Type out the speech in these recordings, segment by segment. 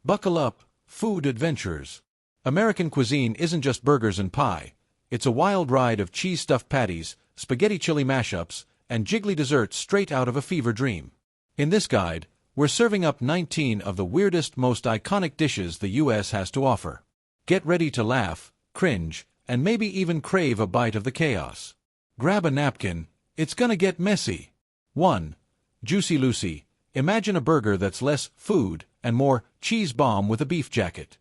Buckle up, food adventurers. American cuisine isn't just burgers and pie. It's a wild ride of cheese-stuffed patties, spaghetti chili mashups, and jiggly desserts straight out of a fever dream. In this guide, we're serving up 19 of the weirdest, most iconic dishes the U.S. has to offer. Get ready to laugh, cringe, and maybe even crave a bite of the chaos. Grab a napkin, it's gonna get messy. 1. Juicy Lucy. Imagine a burger that's less food and more cheese bomb with a beef jacket.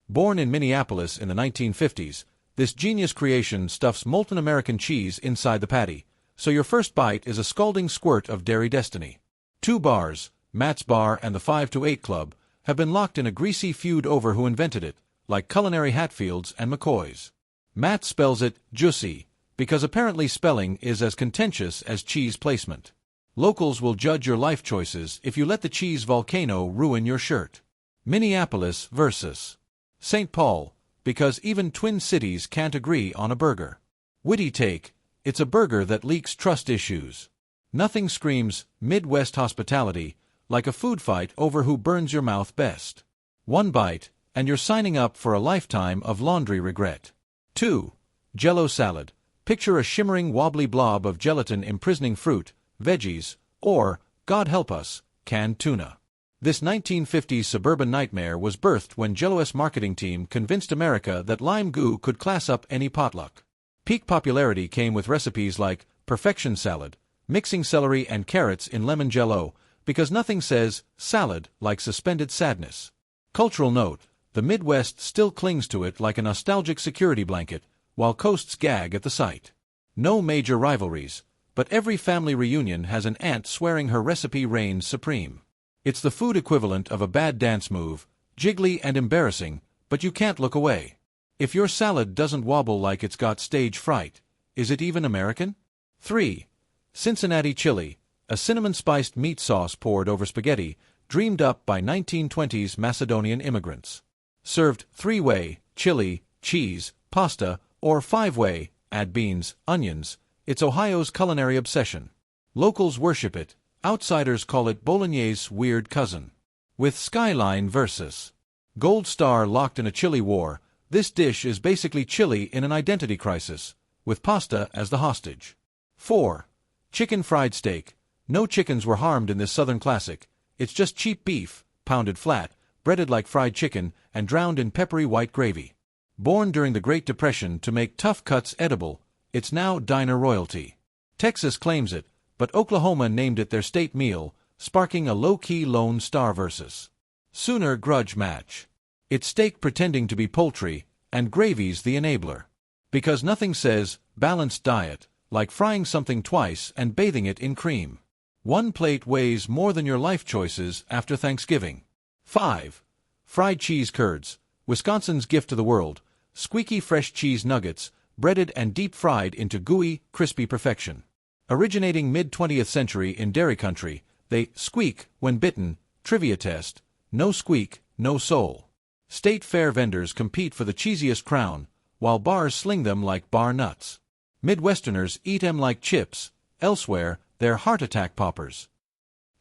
Born in Minneapolis in the 1950s, this genius creation stuffs molten American cheese inside the patty, so your first bite is a scalding squirt of dairy destiny. 2 bars, Matt's Bar and the 5 to 8 Club, have been locked in a greasy feud over who invented it, like Culinary Hatfields and McCoys. Matt spells it juicy, because apparently spelling is as contentious as cheese placement. Locals will judge your life choices if you let the cheese volcano ruin your shirt. Minneapolis versus St. Paul, because even twin cities can't agree on a burger. Witty take, it's a burger that leaks trust issues. Nothing screams Midwest hospitality like a food fight over who burns your mouth best. 1 bite, and you're signing up for a lifetime of laundry regret. 2. Jell-O salad. Picture a shimmering wobbly blob of gelatin imprisoning fruit, veggies, or, God help us, canned tuna. This 1950s suburban nightmare was birthed when Jell-O's marketing team convinced America that lime goo could class up any potluck. Peak popularity came with recipes like perfection salad, mixing celery and carrots in lemon Jell-O, because nothing says salad like suspended sadness. Cultural note, the Midwest still clings to it like a nostalgic security blanket, while coasts gag at the sight. No major rivalries, but every family reunion has an aunt swearing her recipe reigns supreme. It's the food equivalent of a bad dance move, jiggly and embarrassing, but you can't look away. If your salad doesn't wobble like it's got stage fright, is it even American? 3. Cincinnati chili, a cinnamon-spiced meat sauce poured over spaghetti, dreamed up by 1920s Macedonian immigrants. Served 3-way, chili, cheese, pasta, or 5-way, add beans, onions. It's Ohio's culinary obsession. Locals worship it, outsiders call it Bolognese's weird cousin. With Skyline versus Gold Star locked in a chili war, this dish is basically chili in an identity crisis, with pasta as the hostage. 4. Chicken fried steak. No chickens were harmed in this southern classic. It's just cheap beef, pounded flat, breaded like fried chicken, and drowned in peppery white gravy. Born during the Great Depression to make tough cuts edible, it's now diner royalty. Texas claims it, but Oklahoma named it their state meal, sparking a low-key Lone Star versus Sooner grudge match. It's steak pretending to be poultry, and gravy's the enabler. Because nothing says balanced diet like frying something twice and bathing it in cream. 1 plate weighs more than your life choices after Thanksgiving. 5. Fried cheese curds, Wisconsin's gift to the world, squeaky fresh cheese nuggets, breaded and deep-fried into gooey, crispy perfection. Originating mid-20th century in dairy country, they squeak when bitten. Trivia test: no squeak, no soul. State fair vendors compete for the cheesiest crown, while bars sling them like bar nuts. Midwesterners eat them like chips. Elsewhere, they're heart attack poppers.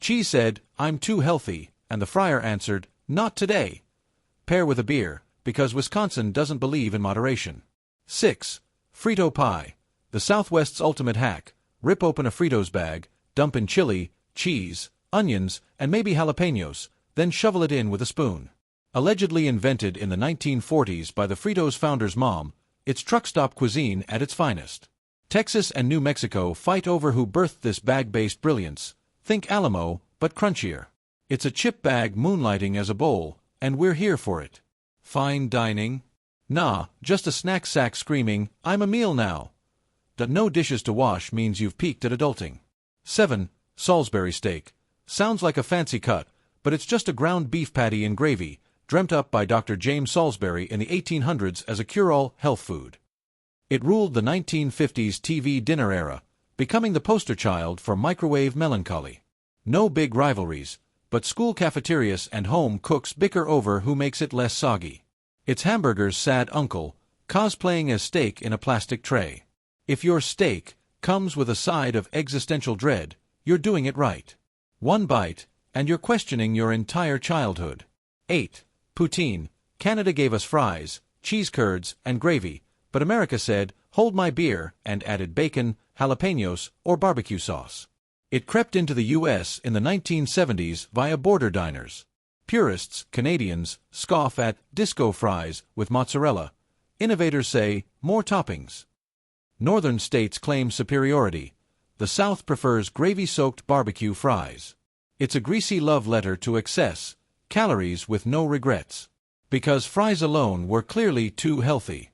Cheese said, "I'm too healthy," and the fryer answered, "Not today." Pair with a beer, because Wisconsin doesn't believe in moderation. 6. Frito Pie, the Southwest's ultimate hack. Rip open a Fritos bag, dump in chili, cheese, onions, and maybe jalapenos, then shovel it in with a spoon. Allegedly invented in the 1940s by the Fritos founder's mom, it's truck stop cuisine at its finest. Texas and New Mexico fight over who birthed this bag-based brilliance. Think Alamo, but crunchier. It's a chip bag moonlighting as a bowl, and we're here for it. Fine dining? Nah, just a snack sack screaming, "I'm a meal now." No dishes to wash means you've peaked at adulting. 7. Salisbury steak. Sounds like a fancy cut, but it's just a ground beef patty in gravy, dreamt up by Dr. James Salisbury in the 1800s as a cure-all health food. It ruled the 1950s TV dinner era, becoming the poster child for microwave melancholy. No big rivalries, but school cafeterias and home cooks bicker over who makes it less soggy. It's hamburger's sad uncle, cosplaying as steak in a plastic tray. If your steak comes with a side of existential dread, you're doing it right. 1 bite, and you're questioning your entire childhood. 8. Poutine, Canada gave us fries, cheese curds, and gravy, but America said, hold my beer, and added bacon, jalapenos, or barbecue sauce. It crept into the U.S. in the 1970s via border diners. Purists, Canadians, scoff at disco fries with mozzarella. Innovators say, more toppings. Northern states claim superiority. The South prefers gravy-soaked barbecue fries. It's a greasy love letter to excess, calories with no regrets. Because fries alone were clearly too healthy.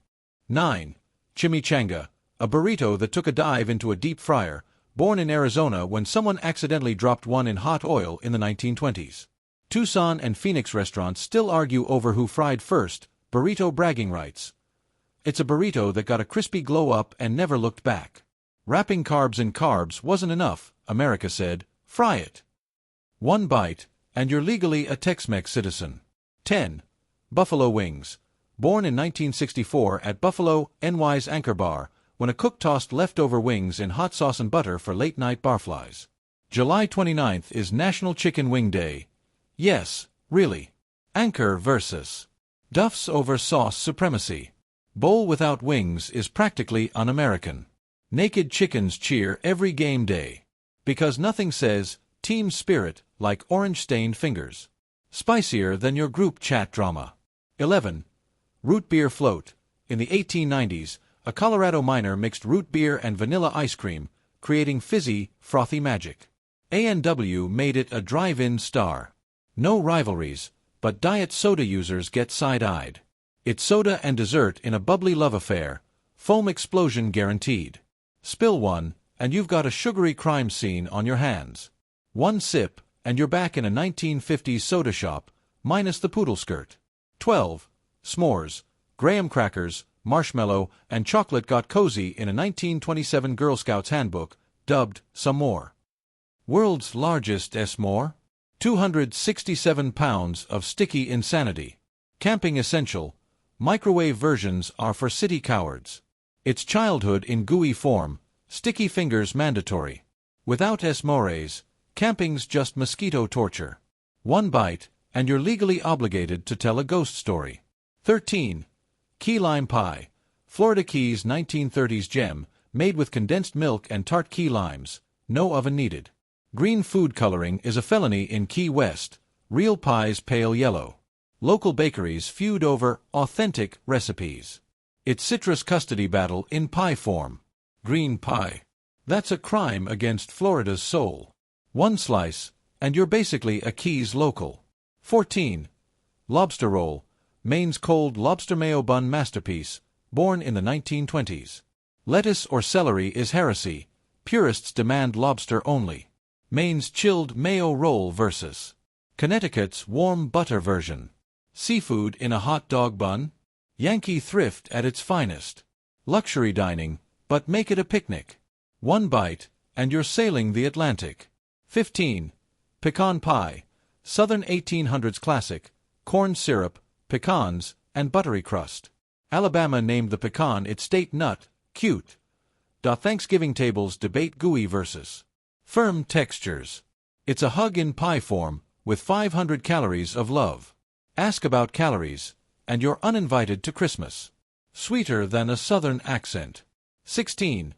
9. Chimichanga, a burrito that took a dive into a deep fryer, born in Arizona when someone accidentally dropped one in hot oil in the 1920s. Tucson and Phoenix restaurants still argue over who fried first, burrito bragging rights. It's a burrito that got a crispy glow up and never looked back. Wrapping carbs in carbs wasn't enough, America said, fry it. One bite, and you're legally a Tex-Mex citizen. 10. Buffalo wings. Born in 1964 at Buffalo, NY's Anchor Bar, when a cook tossed leftover wings in hot sauce and butter for late-night barflies. July 29th is National Chicken Wing Day. Yes, really. Anchor versus Duff's over sauce supremacy. Bowl without wings is practically un-American. Naked chickens cheer every game day. Because nothing says team spirit like orange-stained fingers. Spicier than your group chat drama. 11. Root beer float. In the 1890s, a Colorado miner mixed root beer and vanilla ice cream, creating fizzy, frothy magic. A&W made it a drive-in star. No rivalries, but diet soda users get side-eyed. It's soda and dessert in a bubbly love affair, foam explosion guaranteed. Spill one, and you've got a sugary crime scene on your hands. One sip, and you're back in a 1950s soda shop, minus the poodle skirt. 12. S'mores, graham crackers, marshmallow, and chocolate got cozy in a 1927 Girl Scouts handbook, dubbed Some More. World's largest s'more? 267 pounds of sticky insanity. Camping essential. Microwave versions are for city cowards. It's childhood in gooey form, sticky fingers mandatory. Without s'mores, camping's just mosquito torture. One bite, and you're legally obligated to tell a ghost story. 13. Key lime pie. Florida Keys 1930s gem, made with condensed milk and tart key limes, no oven needed. Green food coloring is a felony in Key West, real pies pale yellow. Local bakeries feud over authentic recipes. It's citrus custody battle in pie form. Green pie. That's a crime against Florida's soul. One slice, and you're basically a Keys local. 14. Lobster roll. Maine's cold lobster mayo bun masterpiece, born in the 1920s. Lettuce or celery is heresy. Purists demand lobster only. Maine's chilled mayo roll versus Connecticut's warm butter version. Seafood in a hot dog bun? Yankee thrift at its finest. Luxury dining, but make it a picnic. One bite, and you're sailing the Atlantic. 15. Pecan pie. Southern 1800s classic. Corn syrup, pecans, and buttery crust. Alabama named the pecan its state nut. Cute. Thanksgiving tables debate gooey versus firm textures. It's a hug in pie form, with 500 calories of love. Ask about calories, and you're uninvited to Christmas. Sweeter than a southern accent. 16.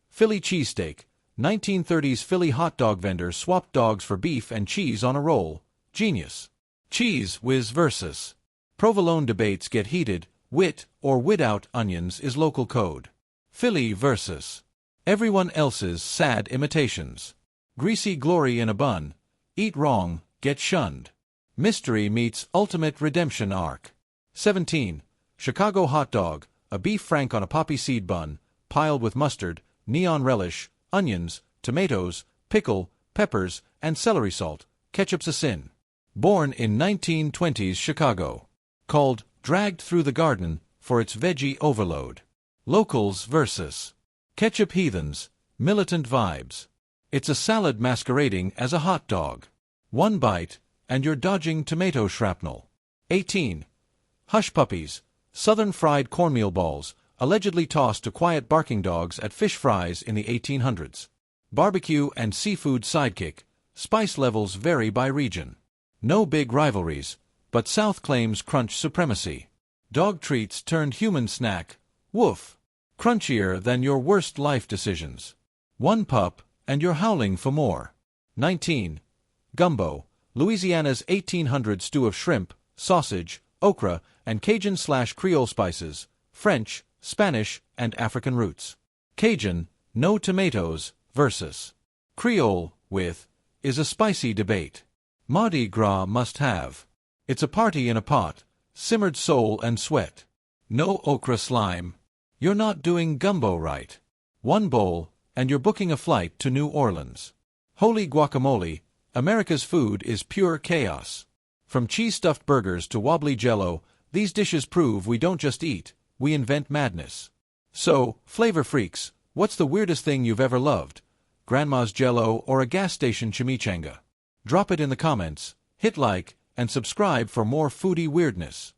Philly cheesesteak. 1930s Philly hot dog vendor swapped dogs for beef and cheese on a roll. Genius. Cheese whiz versus provolone debates get heated. Wit or without onions is local code. Philly versus everyone else's sad imitations. Greasy glory in a bun. Eat wrong, get shunned. Mystery meets ultimate redemption arc. 17. Chicago hot dog. A beef frank on a poppy seed bun, piled with mustard, neon relish, onions, tomatoes, pickle, peppers, and celery salt. Ketchup's a sin. Born in 1920s Chicago. Called Dragged Through the Garden for its veggie overload. Locals versus ketchup heathens, militant vibes. It's a salad masquerading as a hot dog. One bite, and you're dodging tomato shrapnel. 18. Hush puppies. Southern fried cornmeal balls, allegedly tossed to quiet barking dogs at fish fries in the 1800s. Barbecue and seafood sidekick. Spice levels vary by region. No big rivalries, but South claims crunch supremacy. Dog treats turned human snack. Woof! Crunchier than your worst life decisions. One pup, and you're howling for more. 19. Gumbo, Louisiana's 1800 stew of shrimp, sausage, okra, and Cajun/Creole spices, French, Spanish, and African roots. Cajun, no tomatoes, versus Creole, with, is a spicy debate. Mardi Gras must-have. It's a party in a pot, simmered soul and sweat. No okra slime. You're not doing gumbo right. One bowl, and you're booking a flight to New Orleans. Holy guacamole, America's food is pure chaos. From cheese-stuffed burgers to wobbly Jell-O, these dishes prove we don't just eat, we invent madness. So, flavor freaks, what's the weirdest thing you've ever loved? Grandma's Jell-O or a gas station chimichanga? Drop it in the comments, hit like, and subscribe for more foodie weirdness.